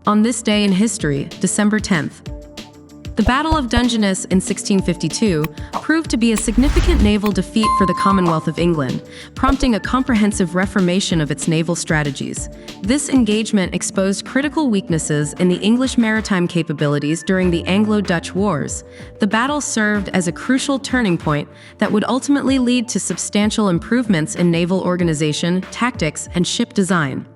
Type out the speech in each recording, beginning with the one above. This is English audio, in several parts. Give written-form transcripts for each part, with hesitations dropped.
On this day in history, December 10th, the Battle of Dungeness in 1652 proved to be a significant naval defeat for the Commonwealth of England, prompting a comprehensive reformation of its naval strategies. This engagement exposed critical weaknesses in the English maritime capabilities during the Anglo-Dutch Wars. The battle served as a crucial turning point that would ultimately lead to substantial improvements in naval organization, tactics, and ship design.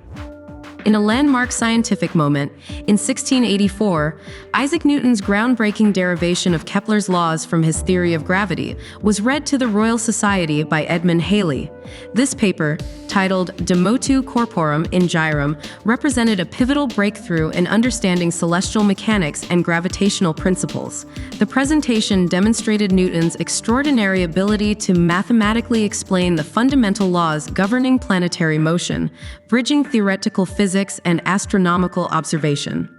In a landmark scientific moment, in 1684, Isaac Newton's groundbreaking derivation of Kepler's laws from his theory of gravity was read to the Royal Society by Edmund Halley. This paper, titled De Motu Corporum in Gyrum, represented a pivotal breakthrough in understanding celestial mechanics and gravitational principles. The presentation demonstrated Newton's extraordinary ability to mathematically explain the fundamental laws governing planetary motion, bridging theoretical physics and astronomical observation.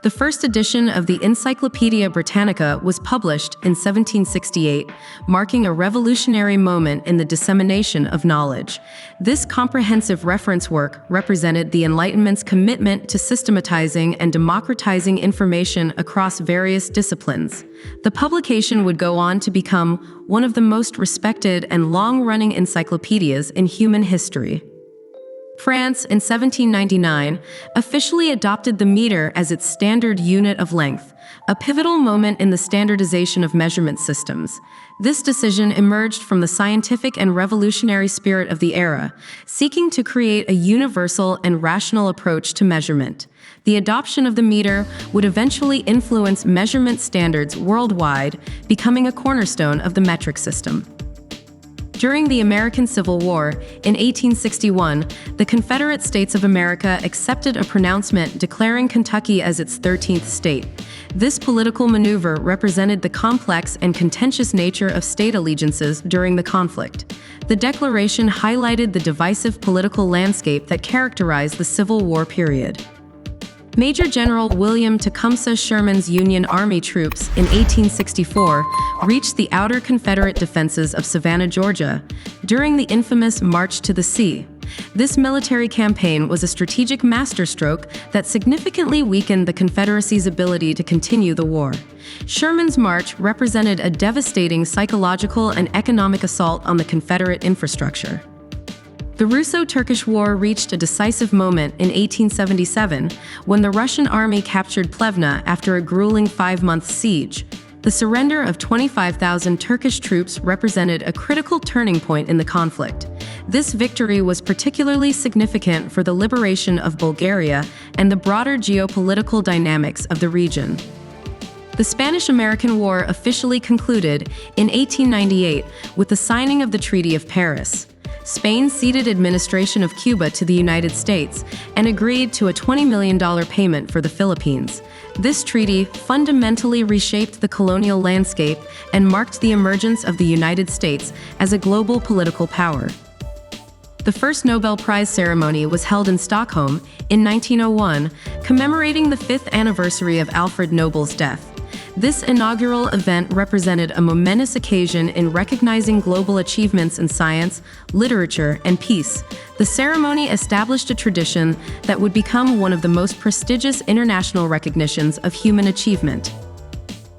The first edition of the Encyclopædia Britannica was published in 1768, marking a revolutionary moment in the dissemination of knowledge. This comprehensive reference work represented the Enlightenment's commitment to systematizing and democratizing information across various disciplines. The publication would go on to become one of the most respected and long-running encyclopedias in human history. France, in 1799, officially adopted the meter as its standard unit of length, a pivotal moment in the standardization of measurement systems. This decision emerged from the scientific and revolutionary spirit of the era, seeking to create a universal and rational approach to measurement. The adoption of the meter would eventually influence measurement standards worldwide, becoming a cornerstone of the metric system. During the American Civil War, in 1861, the Confederate States of America accepted a pronouncement declaring Kentucky as its 13th state. This political maneuver represented the complex and contentious nature of state allegiances during the conflict. The declaration highlighted the divisive political landscape that characterized the Civil War period. Major General William Tecumseh Sherman's Union Army troops in 1864 reached the outer Confederate defenses of Savannah, Georgia, during the infamous March to the Sea. This military campaign was a strategic masterstroke that significantly weakened the Confederacy's ability to continue the war. Sherman's march represented a devastating psychological and economic assault on the Confederate infrastructure. The Russo-Turkish War reached a decisive moment in 1877 when the Russian army captured Plevna after a grueling 5-month siege. The surrender of 25,000 Turkish troops represented a critical turning point in the conflict. This victory was particularly significant for the liberation of Bulgaria and the broader geopolitical dynamics of the region. The Spanish-American War officially concluded in 1898 with the signing of the Treaty of Paris. Spain ceded administration of Cuba to the United States and agreed to a $20 million payment for the Philippines. This treaty fundamentally reshaped the colonial landscape and marked the emergence of the United States as a global political power. The first Nobel Prize ceremony was held in Stockholm in 1901, commemorating the 5th anniversary of Alfred Nobel's death. This inaugural event represented a momentous occasion in recognizing global achievements in science, literature, and peace. The ceremony established a tradition that would become one of the most prestigious international recognitions of human achievement.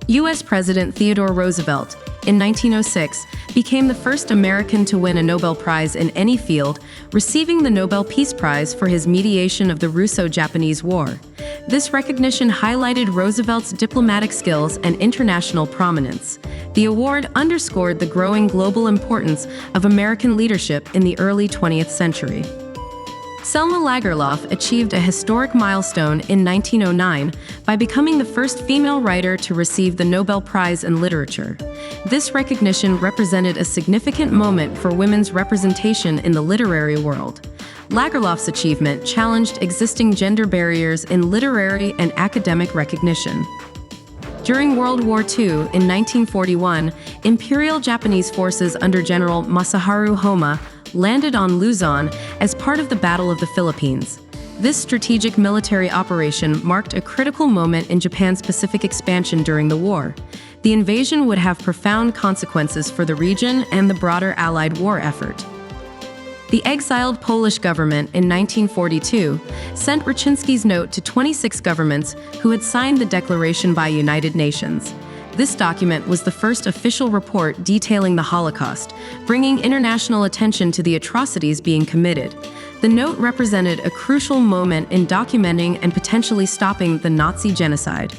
U.S. President Theodore Roosevelt, in 1906, became the first American to win a Nobel Prize in any field, receiving the Nobel Peace Prize for his mediation of the Russo-Japanese War. This recognition highlighted Roosevelt's diplomatic skills and international prominence. The award underscored the growing global importance of American leadership in the early 20th century. Selma Lagerlöf achieved a historic milestone in 1909 by becoming the first female writer to receive the Nobel Prize in Literature. This recognition represented a significant moment for women's representation in the literary world. Lagerlöf's achievement challenged existing gender barriers in literary and academic recognition. During World War II, in 1941, Imperial Japanese forces under General Masaharu Homma landed on Luzon as part of the Battle of the Philippines. This strategic military operation marked a critical moment in Japan's Pacific expansion during the war. The invasion would have profound consequences for the region and the broader Allied war effort. The exiled Polish government in 1942 sent Raczynski's note to 26 governments who had signed the declaration by United Nations. This document was the first official report detailing the Holocaust, bringing international attention to the atrocities being committed. The note represented a crucial moment in documenting and potentially stopping the Nazi genocide.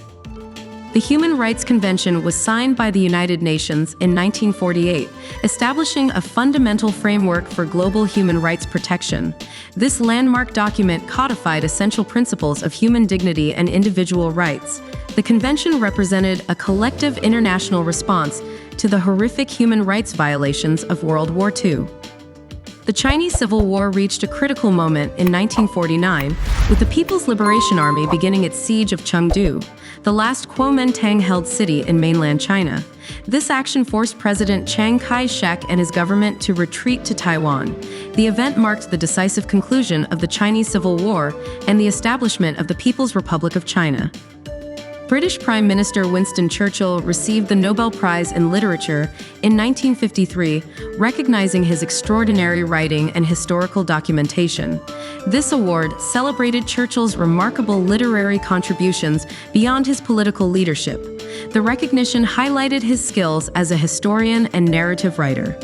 The Human Rights Convention was signed by the United Nations in 1948, establishing a fundamental framework for global human rights protection. This landmark document codified essential principles of human dignity and individual rights. The convention represented a collective international response to the horrific human rights violations of World War II. The Chinese Civil War reached a critical moment in 1949, with the People's Liberation Army beginning its siege of Chengdu, the last Kuomintang-held city in mainland China. This action forced President Chiang Kai-shek and his government to retreat to Taiwan. The event marked the decisive conclusion of the Chinese Civil War and the establishment of the People's Republic of China. British Prime Minister Winston Churchill received the Nobel Prize in Literature in 1953, recognizing his extraordinary writing and historical documentation. This award celebrated Churchill's remarkable literary contributions beyond his political leadership. The recognition highlighted his skills as a historian and narrative writer.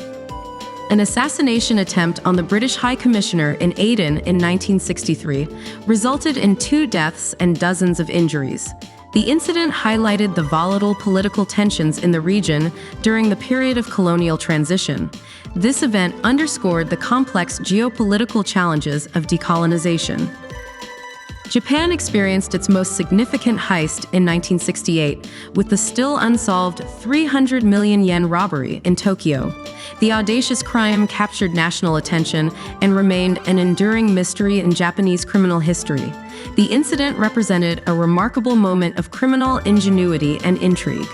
An assassination attempt on the British High Commissioner in Aden in 1963 resulted in 2 deaths and dozens of injuries. The incident highlighted the volatile political tensions in the region during the period of colonial transition. This event underscored the complex geopolitical challenges of decolonization. Japan experienced its most significant heist in 1968 with the still unsolved 300 million yen robbery in Tokyo. The audacious crime captured national attention and remained an enduring mystery in Japanese criminal history. The incident represented a remarkable moment of criminal ingenuity and intrigue.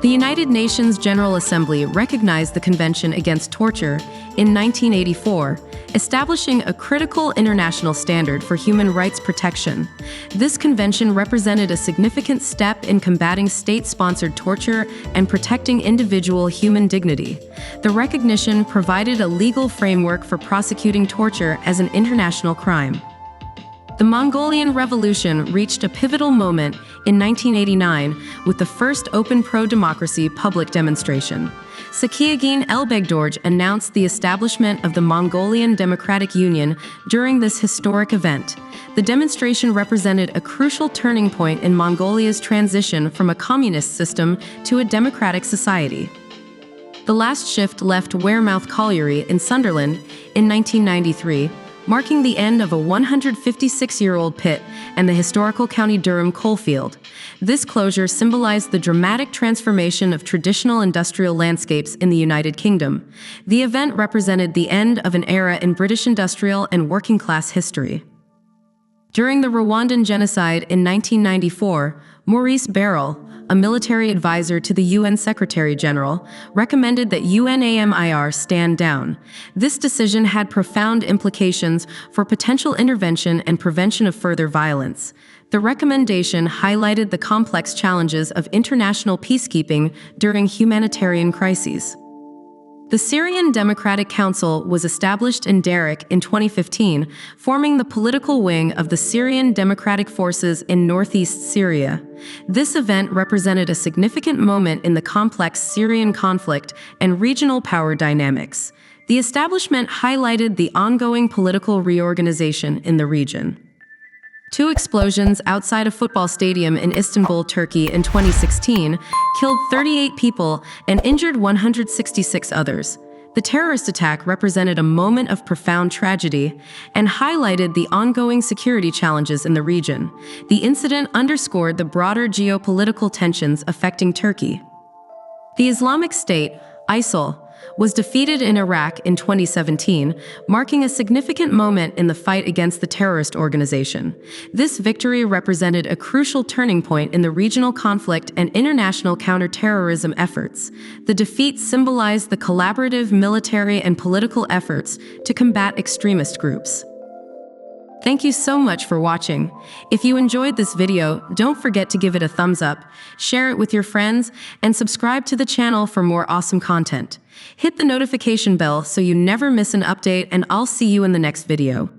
The United Nations General Assembly recognized the Convention Against Torture in 1984, establishing a critical international standard for human rights protection. This convention represented a significant step in combating state-sponsored torture and protecting individual human dignity. The recognition provided a legal framework for prosecuting torture as an international crime. The Mongolian Revolution reached a pivotal moment in 1989 with the first open pro-democracy public demonstration. Sakyagin Elbegdorj announced the establishment of the Mongolian Democratic Union during this historic event. The demonstration represented a crucial turning point in Mongolia's transition from a communist system to a democratic society. The last shift left Wearmouth Colliery in Sunderland in 1993, marking the end of a 156-year-old pit and the historical County Durham coalfield. This closure symbolized the dramatic transformation of traditional industrial landscapes in the United Kingdom. The event represented the end of an era in British industrial and working-class history. During the Rwandan genocide in 1994, Maurice Barrel, a military advisor to the UN Secretary-General, recommended that UNAMIR stand down. This decision had profound implications for potential intervention and prevention of further violence. The recommendation highlighted the complex challenges of international peacekeeping during humanitarian crises. The Syrian Democratic Council was established in Darak in 2015, forming the political wing of the Syrian Democratic Forces in northeast Syria. This event represented a significant moment in the complex Syrian conflict and regional power dynamics. The establishment highlighted the ongoing political reorganization in the region. 2 explosions outside a football stadium in Istanbul, Turkey in 2016 killed 38 people and injured 166 others. The terrorist attack represented a moment of profound tragedy and highlighted the ongoing security challenges in the region. The incident underscored the broader geopolitical tensions affecting Turkey. The Islamic State, ISIL, was defeated in Iraq in 2017, marking a significant moment in the fight against the terrorist organization. This victory represented a crucial turning point in the regional conflict and international counterterrorism efforts. The defeat symbolized the collaborative military and political efforts to combat extremist groups. Thank you so much for watching. If you enjoyed this video, don't forget to give it a thumbs up, share it with your friends, and subscribe to the channel for more awesome content. Hit the notification bell so you never miss an update, and I'll see you in the next video.